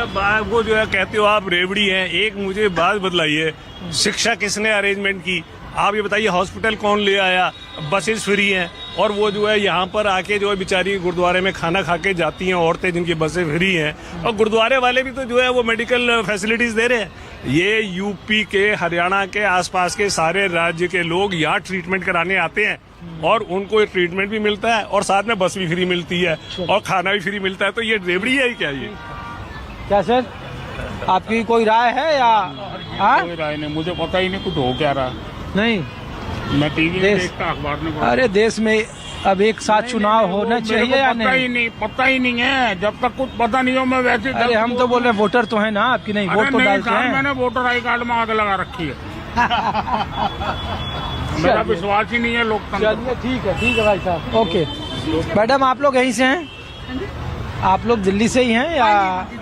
वो जो है कहते हो आप रेवड़ी हैं, एक मुझे बात बतलाइए, शिक्षा किसने अरेंजमेंट की? आप ये बताइए, हॉस्पिटल कौन ले आया? बसेस फ्री हैं, और वो जो है यहाँ पर आके जो है बेचारी गुरुद्वारे में खाना खा के जाती हैं औरतें, जिनकी बसें फ्री हैं, और गुरुद्वारे वाले भी तो जो है वो मेडिकल फैसिलिटीज दे रहे हैं। ये यूपी के, हरियाणा के, आसपास के सारे राज्य के लोग यहाँ ट्रीटमेंट कराने आते हैं, और उनको ट्रीटमेंट भी मिलता है और साथ में बस भी फ्री मिलती है और खाना भी फ्री मिलता है। तो ये रेवड़ी है क्या? ये क्या सर, आपकी कोई राय है या? कोई राय नहीं, मुझे पता ही नहीं कुछ हो क्या रहा। नहीं, मैं टीवी में देखता, अखबार में। अरे देश में अब एक साथ चुनाव होना चाहिए या नहीं? पता ही नहीं है, जब तक कुछ पता नहीं हो मैं वैसे। अरे हम तो बोल रहे हैं वोटर तो है ना आपकी, नहीं वोट तो डालते हैं। मैंने वोटर आई कार्ड में आग लगा रखी है। मेरा विश्वास ही नहीं है लोकतंत्र। चलिए ठीक है भाई साहब, ओके। मैडम आप लोग यहीं से हैं? आप लोग दिल्ली से ही हैं या?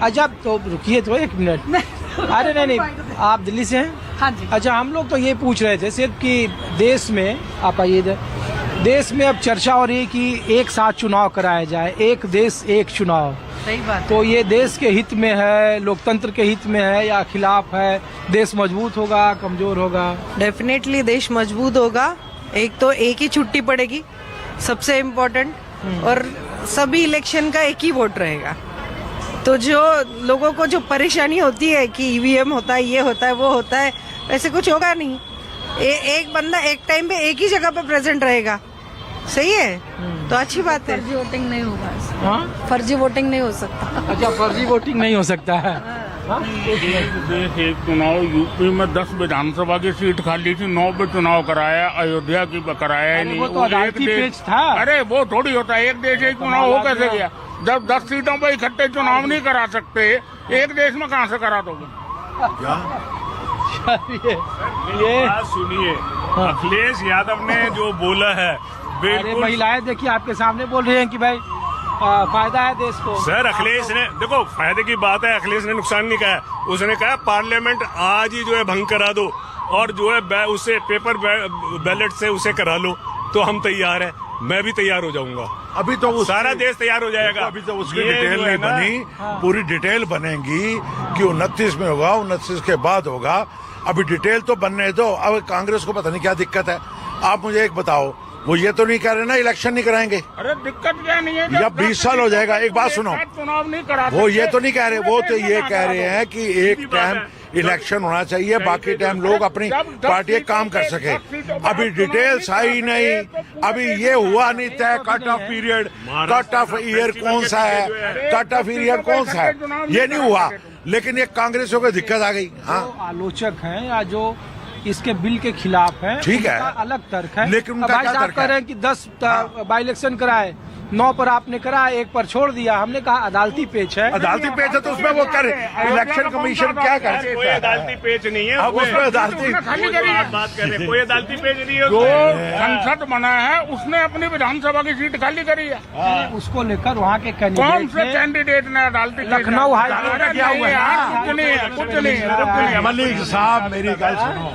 अच्छा तो रुकिए तो एक मिनट। अरे नहीं, आप दिल्ली से हैं? हाँ जी। अच्छा, हम लोग तो ये पूछ रहे थे सिर्फ कि देश में, आप आइए इधर, देश में अब चर्चा हो रही है कि एक साथ चुनाव कराया जाए, एक देश एक चुनाव। सही बात। तो ये देश के हित में है, लोकतंत्र के हित में है या खिलाफ है? देश मजबूत होगा, कमजोर होगा? डेफिनेटली देश मजबूत होगा। एक तो एक ही छुट्टी पड़ेगी, सबसे इम्पोर्टेंट, और सभी इलेक्शन का एक ही वोट रहेगा। तो जो लोगों को जो परेशानी होती है कि ईवीएम होता है, ये होता है, वो होता है, ऐसे कुछ होगा नहीं। एक बंदा एक टाइम पे एक ही जगह पे प्रेजेंट रहेगा, सही है, तो अच्छी बात है। फर्जी वोटिंग नहीं होगा। हाँ, फर्जी वोटिंग नहीं हो सकता। अच्छा फर्जी वोटिंग नहीं हो सकता है। एक देश एक चुनाव, यूपी में 10 विधानसभा की सीट खाली थी, 9 पे चुनाव कराया, अयोध्या की कराया ही नहीं। वो तो अदालती पेच था। अरे वो थोड़ी होता है, एक देश एक चुनाव हो कैसे गया? जब 10 सीटों पर इकट्ठे चुनाव नहीं करा सकते, एक देश में कहाँ से करा दोगे? ये सुनिए, अखिलेश यादव ने जो बोला है अरे बिल्कुल। महिलाएं देखिए आपके सामने बोल रही हैं कि भाई फायदा है देश को। सर अखिलेश ने, देखो फायदे की बात है, अखिलेश ने नुकसान नहीं कहा। उसने कहा पार्लियामेंट आज ही जो है भंग करा दो, और जो है उसे पेपर बैलेट से उसे करा लो, तो हम तैयार हैं। मैं भी तैयार हो जाऊंगा। अभी तो सारा देश तैयार हो जाएगा। अभी तो उसकी डिटेल नहीं बनी, पूरी डिटेल बनेगी कि 29 में होगा, 29 के बाद होगा। अभी डिटेल तो बनने दो। अब कांग्रेस को पता नहीं क्या दिक्कत है। आप मुझे एक बताओ, वो ये तो नहीं कह रहे ना इलेक्शन नहीं कराएंगे? अरे दिक्कत क्या नहीं है, जब 20 साल हो जाएगा। एक बात सुनो, चुनाव नहीं करा, वो ये तो नहीं कह रहे, वो तो ये कह रहे हैं कि एक टाइम इलेक्शन होना चाहिए, बाकी टाइम लोग अपनी पार्टी काम कर सके। अभी डिटेल्स आई नहीं, अभी ये हुआ नहीं तय cut off period, cut off year कौन सा है, कट ऑफ ईयर कौन सा है, ये नहीं हुआ। लेकिन ये कांग्रेस को दिक्कत आ गई। हाँ, आलोचक हैं या जो इसके बिल के खिलाफ हैं, ठीक है, अलग तर्क है। लेकिन उनका भाई क्या साहब तर्क कह रहे हैं कि 10 बाई इलेक्शन कराए, 9 पर आपने करा, 1 पर छोड़ दिया। हमने कहा अदालती पेच है। अदालती पेच है तो उसमें वो करे, इलेक्शन कमीशन क्या करे? कोई अदालती पेच नहीं है। अब उसमें अदालती खाली करी है। बात कर रहे हैं, कोई अदालती पेच नहीं है। जो संसद बना है उसने अपनी विधानसभा की सीट खाली करी है। उसको लेकर वहाँ के कौन से कैंडिडेट कैंडिडेट ने अदालती? लखनऊ हाई कोर्ट में गया हुआ है। कुछ नहीं है, कुछ नहीं है। मलिक साहब मेरी गल सुनो,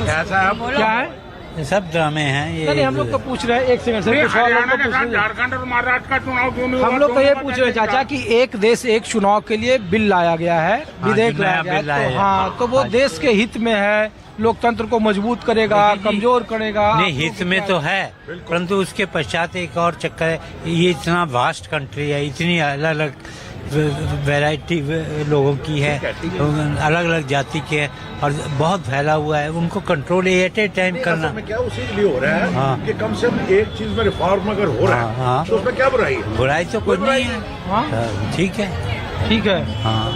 कैसा है? क्या है? ये सब ड्रामे हैं ये। नहीं, हम लोग तो पूछ रहे हैं, एक सेकंड सर, कुछ और हरियाणा लोग के तो पूछ साथ रहे हैं। झारखंड और महाराष्ट्र का चुनाव क्यों नहीं हुआ? हम लोग तो ये पूछ रहे चाचा कि एक देश एक चुनाव के लिए बिल लाया गया है, विधेयक लाया गया है, तो हाँ, तो वो देश के हित में है, लोकतंत्र को मजबूत करेगा, कमजोर करेगा? नहीं, हित में तो है, परंतु उसके पश्चात एक और चक्कर है। ये इतना वास्ट कंट्री है, इतनी अलग अलग वैरायटी लोगों की है, अलग अलग जाति के है, और बहुत फैला हुआ है। उनको कंट्रोल एट ए टाइम करना क्या उसी के लिए हो रहा है। हाँ। कि कम से कम एक चीज में रिफॉर्म अगर हो रहा है हाँ। तो उसमें क्या बुराई है? बुराई तो कुछ नहीं है। हाँ? ठीक है। ठीक है। हाँ,